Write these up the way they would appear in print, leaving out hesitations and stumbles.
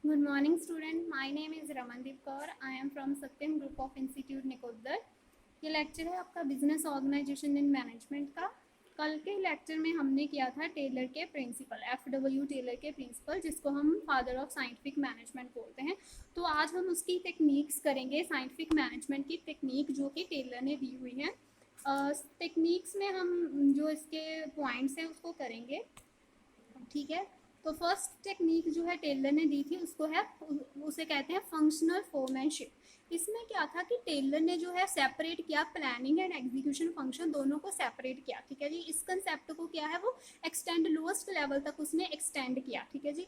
Good morning, student. My name is Ramandeep Kaur. I am from Satyam Group of Institute Nikodar. ये lecture है आपका business organisation and management का। कल के lecture में हमने किया था टेलर के प्रिंसिपल, FW टेलर के प्रिंसिपल, जिसको हम फादर ऑफ साइंटिफिक मैनेजमेंट बोलते हैं। तो आज हम उसकी टेक्निक्स करेंगे, साइंटिफिक मैनेजमेंट की टेक्निक जो कि टेलर ने दी हुई है। टेक्निक्स में हम जो इसके पॉइंट्स हैं उसको करेंगे, ठीक है। तो फर्स्ट टेक्निक जो है टेलर ने दी थी उसे कहते हैं फंक्शनल फोरमैनशिप। इसमें क्या था कि टेलर ने जो है सेपरेट किया, प्लानिंग एंड एग्जीक्यूशन फंक्शन दोनों को सेपरेट किया, ठीक है जी। इस कंसेप्ट को क्या है वो एक्सटेंड, लोएस्ट लेवल तक उसने एक्सटेंड किया, ठीक है जी।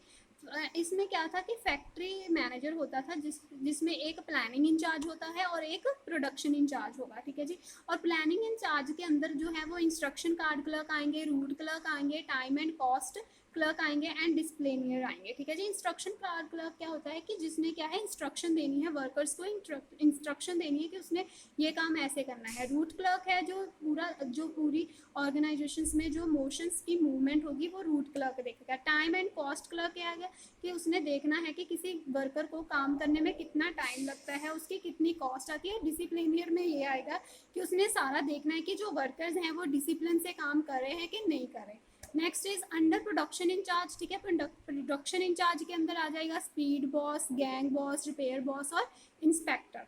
इसमें क्या था कि फैक्ट्री मैनेजर होता था जिसमें एक प्लानिंग इंचार्ज होता है और एक प्रोडक्शन इंचार्ज होगा, ठीक है जी। और प्लानिंग इंचार्ज के अंदर जो है वो इंस्ट्रक्शन कार्ड क्लर्क आएंगे, रूट क्लर्क आएंगे, टाइम एंड कॉस्ट क्लर्क आएंगे एंड डिस्प्लेनियर आएंगे, ठीक है जी। इंस्ट्रक्शन कार्ड क्लर्क क्या होता है कि जिसने क्या है इंस्ट्रक्शन देनी है, वर्कर्स को इंस्ट्रक्शन देनी है कि उसने ये काम ऐसे करना है। रूट क्लर्क है जो पूरी ऑर्गेनाइजेशंस में जो मोशंस की मूवमेंट होगी वो रूट क्लर्क देखेगा। टाइम एंड कॉस्ट क्लर्क क्या है कि उसने देखना है कि किसी वर्कर को काम करने में कितना टाइम लगता है, उसकी कितनी कॉस्ट आती है। डिसिप्लिनियर में ये आएगा कि उसने सारा देखना है कि जो वर्कर्स हैं वो डिसिप्लिन से काम कर रहे हैं कि नहीं कर रहे। Next is under production incharge, ठीक है। प्रोडक्शन इंचार्ज के अंदर आ जाएगा speed boss, gang boss, repair boss और इंस्पेक्टर।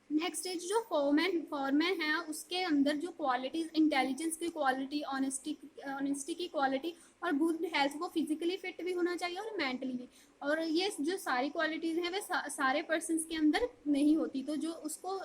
नेक्स्ट इज जो फॉरमैन है उसके अंदर जो क्वालिटीज, इंटेलिजेंस की क्वालिटी, ऑनेस्टी की क्वालिटी और गुड हेल्थ, वो फिजिकली फिट भी होना चाहिए और मेंटली भी। और ये जो सारी क्वालिटीज हैं वे सारे पर्सन के अंदर नहीं होती, तो जो उसको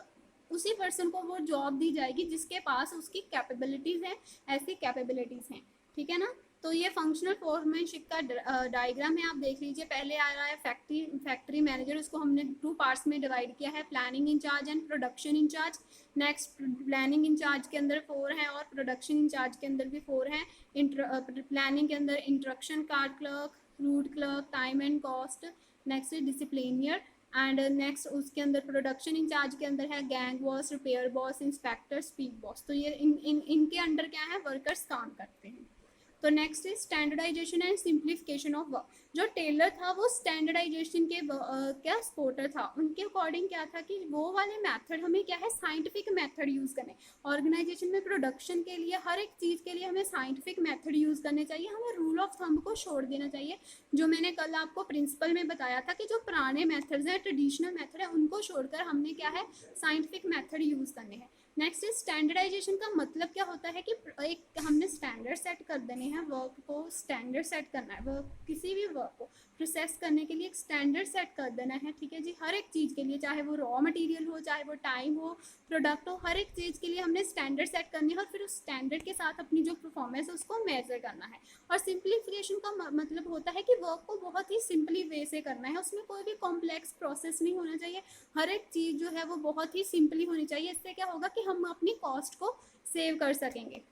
उसी पर्सन को वो जॉब दी जाएगी जिसके पास उसकी कैपेबिलिटीज हैं, ऐसी कैपेबिलिटीज हैं, ठीक है ना। तो ये फंक्शनल फोरमैनशिप का डायग्राम है, आप देख लीजिए। पहले आ रहा है फैक्ट्री मैनेजर, उसको हमने 2 पार्ट्स में डिवाइड किया है, planning incharge and production incharge. Next planning incharge के अंदर 4 हैं और प्रोडक्शन इंचार्ज के अंदर भी 4 हैं। प्लानिंग के अंदर instruction card clerk, route clerk, time and cost, next disciplinarian and next उसके अंदर प्रोडक्शन इंचार्ज के अंदर है gang boss, repair boss, inspector, speed boss. तो ये इनके अंडर क्या है, वर्कर्स काम करते हैं। तो next is standardisation and simplification of work. जो टेलर था वो स्टैंडर्डाइजेशन के क्या सपोर्टर था। उनके अकॉर्डिंग क्या था कि वो वाले मेथड हमें क्या है, साइंटिफिक मेथड यूज करने। ऑर्गेनाइजेशन में प्रोडक्शन के लिए, हर एक चीज के लिए हमें साइंटिफिक मेथड यूज करने चाहिए, हमें रूल ऑफ थंब को छोड़ देना चाहिए। जो मैंने कल आपको प्रिंसिपल में बताया था कि जो पुराने मेथड्स हैं, ट्रेडिशनल मेथड है, उनको छोड़कर हमने क्या है साइंटिफिक मेथड यूज करने हैं। नेक्स्ट इज स्टैंडर्डाइजेशन का मतलब क्या होता है कि एक हमने स्टैंडर्ड सेट कर देने हैं, वर्क को स्टैंडर्ड सेट करना है, वर्क किसी भी वर्क को प्रोसेस करने के लिए एक स्टैंडर्ड सेट कर देना है, ठीक है जी। हर एक चीज़ के लिए, चाहे वो रॉ मटेरियल हो, चाहे वो टाइम हो, प्रोडक्ट हो, हर एक चीज़ के लिए हमने स्टैंडर्ड सेट करनी है और फिर उस स्टैंडर्ड के साथ अपनी जो परफॉर्मेंस है उसको मेजर करना है। और सिंप्लीफिकेशन का मतलब होता है कि वर्क को बहुत ही सिंपली वे से करना है, उसमें कोई भी कॉम्प्लेक्स प्रोसेस नहीं होना चाहिए, हर एक चीज़ जो है वो बहुत ही सिंपली होनी चाहिए। इससे क्या होगा कि हम अपनी कॉस्ट को सेव कर सकेंगे।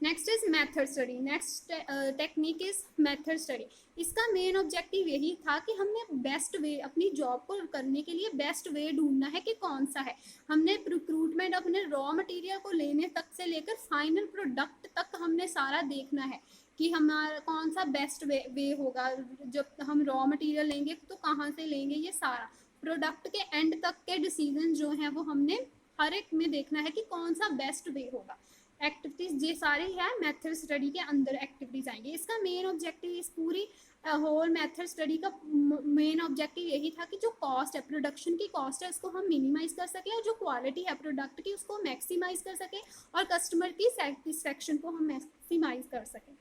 Next is method study. Next technique is method study. इसका मेन ऑब्जेक्टिव यही था कि हमने बेस्ट वे, अपनी जॉब को करने के लिए बेस्ट वे ढूंढना है कि कौन सा है। हमने रिक्रूटमेंट, अपने रॉ मटेरियल को लेने तक से लेकर फाइनल प्रोडक्ट तक हमने सारा देखना है कि हमारा कौन सा बेस्ट वे होगा। जब हम रॉ मटेरियल लेंगे तो कहाँ से लेंगे, ये सारा प्रोडक्ट के एंड तक के डिसीजन जो हैं वो हमने हर एक में देखना है कि कौन सा बेस्ट वे होगा। एक्टिविटीज ये सारी है मेथड स्टडी के अंदर एक्टिविटीज आएंगी। इसका मेन ऑब्जेक्टिव, इस पूरी होल मेथड स्टडी का मेन ऑब्जेक्टिव यही था कि जो कॉस्ट है, प्रोडक्शन की कॉस्ट है, उसको हम मिनिमाइज कर सके, और जो क्वालिटी है प्रोडक्ट की उसको मैक्सिमाइज कर सके, और कस्टमर की सेटिस्फेक्शन को हम मैक्सिमाइज कर सकें।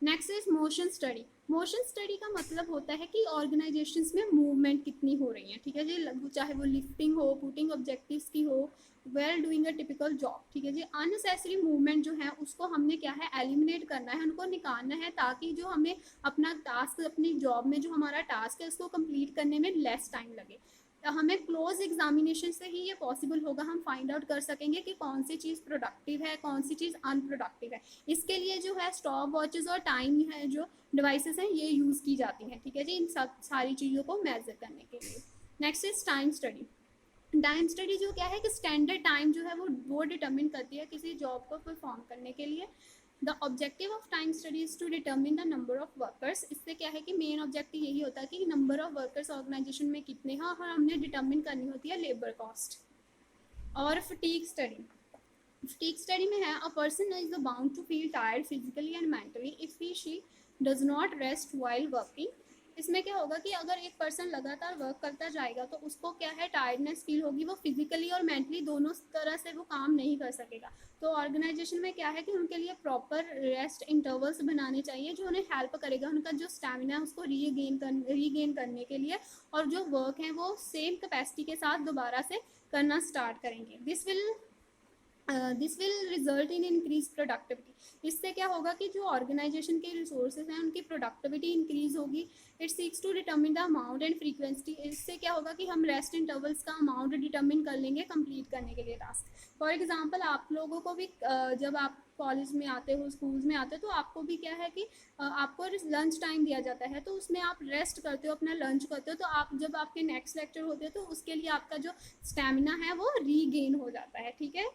Next is motion study. Motion study का मतलब होता है कि ऑर्गेनाइजेशंस में मूवमेंट कितनी हो रही है, ठीक है जी। चाहे वो लिफ्टिंग हो, पुटिंग ऑब्जेक्टिव्स की हो, well doing a typical job, ठीक है जी। अननेसेसरी मूवमेंट जो है उसको हमने क्या है एलिमिनेट करना है, उनको निकालना है, ताकि जो हमें अपना टास्क, अपनी जॉब में जो हमारा टास्क है उसको कंप्लीट करने में लेस टाइम लगे। हमें क्लोज एग्जामिनेशन से ही ये पॉसिबल होगा, हम फाइंड आउट कर सकेंगे कि कौन सी चीज़ प्रोडक्टिव है, कौन सी चीज़ अनप्रोडक्टिव है। इसके लिए जो है स्टॉप वॉचेस और टाइम है जो डिवाइसेस हैं ये यूज़ की जाती हैं, ठीक है जी, इन सब सारी चीज़ों को मेजर करने के लिए। Next is time study. Time study जो क्या है कि स्टैंडर्ड टाइम जो है वो डिटर्मिन करती है किसी जॉब को परफॉर्म करने के लिए। The objective of time study is to determine the number of workers. इससे क्या है कि मेन ऑब्जेक्टिव यही होता है कि नंबर ऑफ वर्कर्स ऑर्गेनाइजेशन में कितने हैं और हमने डिटर्मिन करनी होती है लेबर कॉस्ट। और फटीग स्टडी, फटीग स्टडी में है, a person is bound to feel tired physically and mentally if he she does not rest while working. इसमें क्या होगा कि अगर एक पर्सन लगातार वर्क करता जाएगा तो उसको क्या है, टायर्डनेस फील होगी, वो फिजिकली और मेंटली दोनों तरह से वो काम नहीं कर सकेगा। तो ऑर्गेनाइजेशन में क्या है कि उनके लिए प्रॉपर रेस्ट इंटरवल्स बनाने चाहिए जो उन्हें हेल्प करेगा उनका जो स्टैमिना है उसको रीगेन करने के लिए, और जो वर्क है वो सेम कैपेसिटी के साथ दोबारा से करना स्टार्ट करेंगे। This will result in increase productivity. इससे क्या होगा कि जो ऑर्गेनाइजेशन के रिसोर्सेज हैं उनकी प्रोडक्टिविटी इंक्रीज होगी। It seeks to determine the amount and frequency. इससे क्या होगा कि हम रेस्ट इंटरवल्स का अमाउंट डिटर्मिन कर लेंगे कंप्लीट करने के लिए टास्क। फॉर एग्जांपल आप लोगों को भी जब आप कॉलेज में आते हो, स्कूल्स में आते हो, तो आपको भी क्या है कि आपको लंच टाइम दिया जाता है, तो उसमें आप रेस्ट करते हो, अपना लंच करते हो, तो आप जब आपके नेक्स्ट लेक्चर होते हैं तो उसके लिए आपका जो स्टेमिना है वो रीगेन हो जाता है। ठीक है,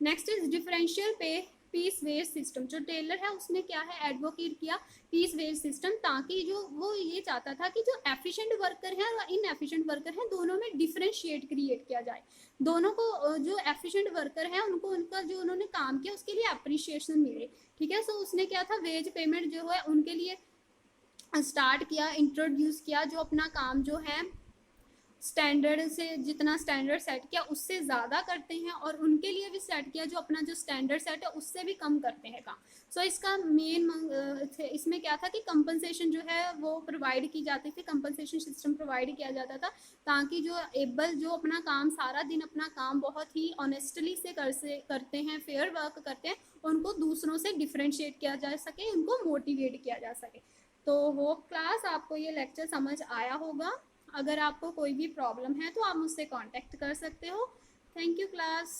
नेक्स्ट इज डिफरेंशियल पे पीस वेज सिस्टम। जो टेलर है उसने क्या है, एडवोकेट किया पीस वेज सिस्टम, ताकि जो वो ये चाहता था कि जो एफिशिएंट वर्कर है और इनएफिशिएंट वर्कर है दोनों में डिफरेंशिएट क्रिएट किया जाए। दोनों को जो एफिशिएंट वर्कर है उनको उनका जो उन्होंने काम किया उसके लिए अप्रिशिएशन मिले। ठीक है, सो उसने क्या था, वेज पेमेंट जो है उनके लिए स्टार्ट किया, इंट्रोड्यूस किया, जो अपना काम जो है स्टैंडर्ड से जितना स्टैंडर्ड सेट किया उससे ज़्यादा करते हैं, और उनके लिए भी सेट किया जो अपना जो स्टैंडर्ड सेट है उससे भी कम करते हैं काम। सो इसका मेन इसमें क्या था कि कंपनसेशन जो है वो प्रोवाइड की जाती थी, कंपनसेशन सिस्टम प्रोवाइड किया जाता था, ताकि जो एबल जो अपना काम सारा दिन अपना काम बहुत ही ऑनेस्टली से करते हैं, फेयर वर्क करते हैं, उनको दूसरों से डिफ्रेंशिएट किया जा सके, उनको मोटिवेट किया जा सके। तो होप क्लास आपको ये लेक्चर समझ आया होगा। अगर आपको कोई भी प्रॉब्लम है तो आप मुझसे कांटेक्ट कर सकते हो। Thank you class.